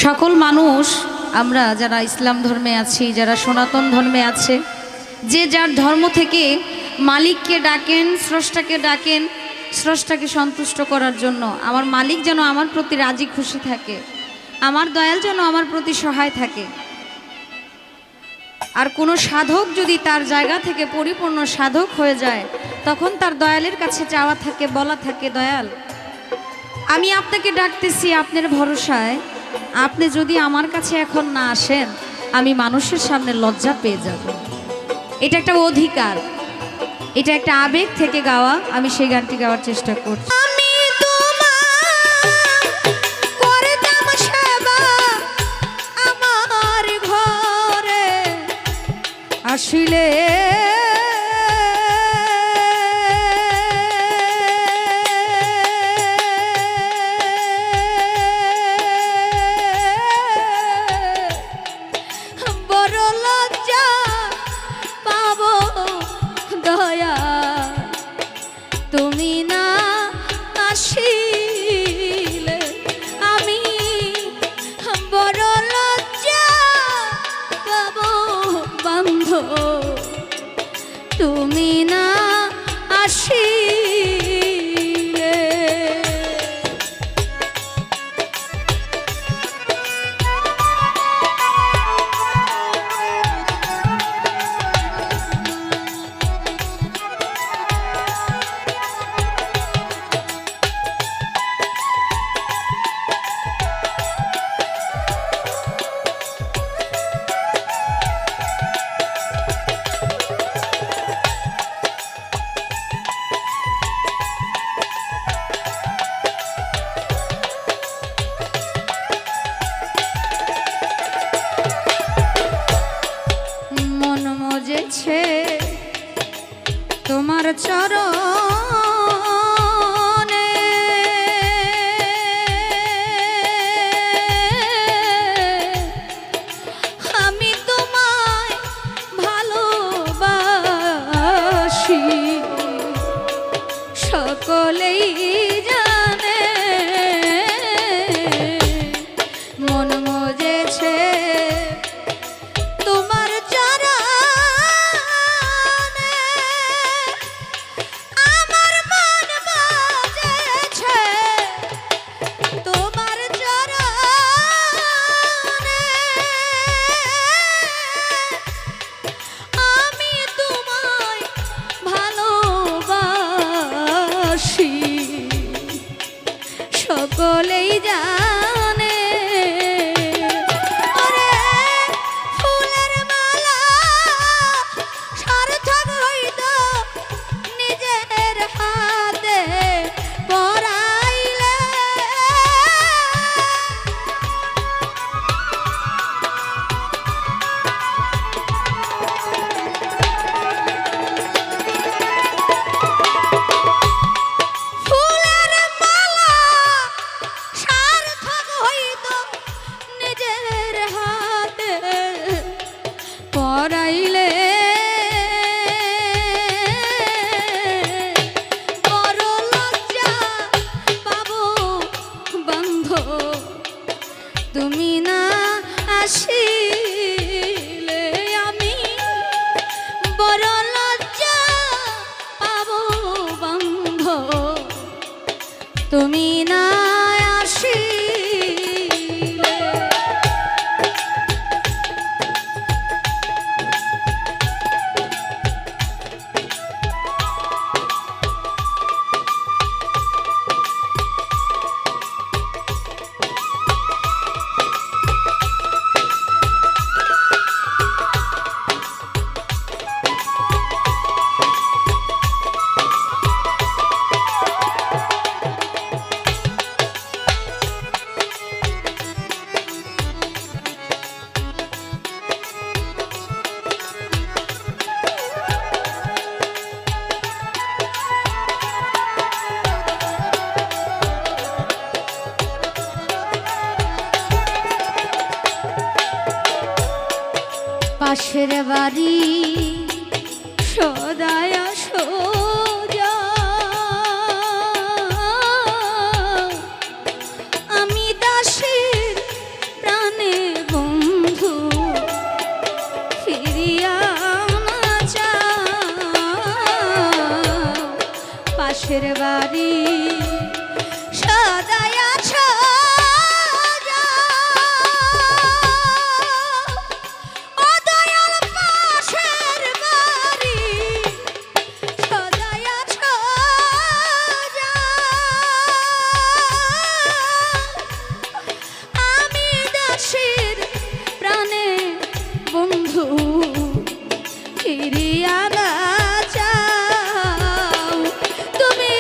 সকল মানুষ আমরা যারা ইসলাম ধর্মে আছি, যারা সনাতন ধর্মে আছে, যে যার ধর্ম থেকে মালিককে ডাকেন, স্রষ্টাকে ডাকেন, স্রষ্টাকে সন্তুষ্ট করার জন্য। আমার মালিক যেন আমার প্রতি রাজি খুশি থাকে, আমার দয়াল যেন আমার প্রতি সহায় থাকে। আর কোনো সাধক যদি তার জায়গা থেকে পরিপূর্ণ সাধক হয়ে যায়, তখন তার দয়ালের কাছে চাওয়া থাকে, বলা থাকে, দয়াল আমি আপনাকে ডাকতেছি আপনার ভরসায়, আপনি যদি আমার কাছে এখন না আসেন আমি মানুষের সামনে লজ্জা পেয়ে যাব। এটা একটা অধিকার, এটা একটা আবেগ থেকে গাওয়া। আমি সেই গানটি গাওয়ার চেষ্টা করছি। আসিলে বড় লজ্জা পাব দয়া, তুমি না আসিলে আমি বড় লজ্জা পাব বান্ধব, তুমি না আসিলে। তোমার চরণে আমি তোমায় ভালোবাসি, সকলেই জানে মন মজেছে তোমার সকলেই জানে। ওরে ফুলের মালা সার্থক হইত নিজের হাতে পরাইলে, পরাইলে বড় লজ্জা পাবো বান্ধব, তুমি না আসিলে আমি বড় লজ্জা পাবো বান্ধব, তুমি না পাশের বাড়ি সদায় সোজা, আমি দাসীর প্রাণ পাশের বাড়ি সাজায়া বন্ধু ফিরিয়া না যাও তুমি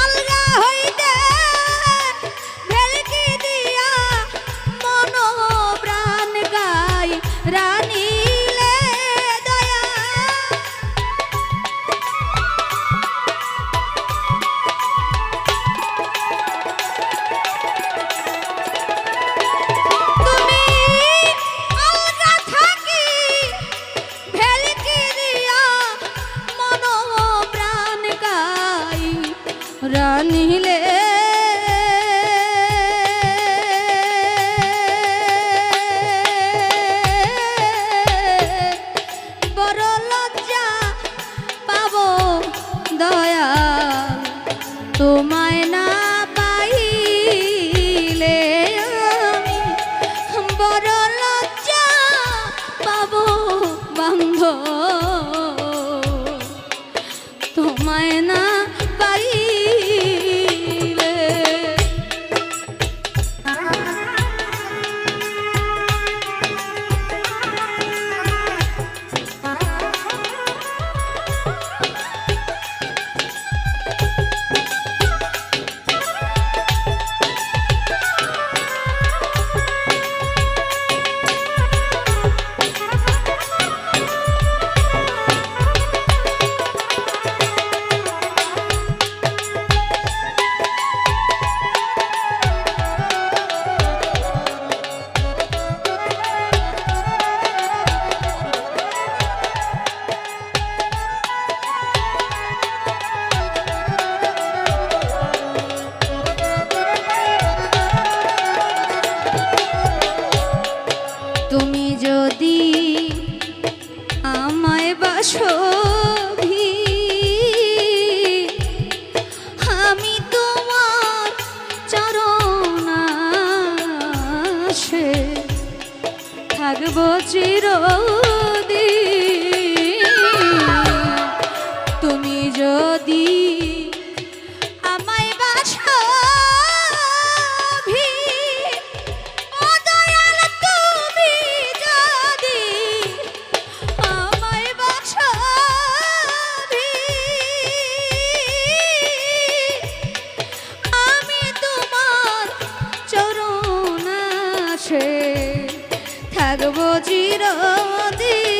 আলগা হইতে ভেলকি দিয়া মন প্রাণ গাই রানীলে দয়া রানীলে বড় লজ্জা পাব দয়াল তোমায় না পাইলে আমি বড় লজ্জা পাব বান্ধব তোমায় না তুমি যদি আমায় বাসবি আমি তোমার চরণ আসে থাকবো চিরদিন তুমি যদি থাকবো চিরদিন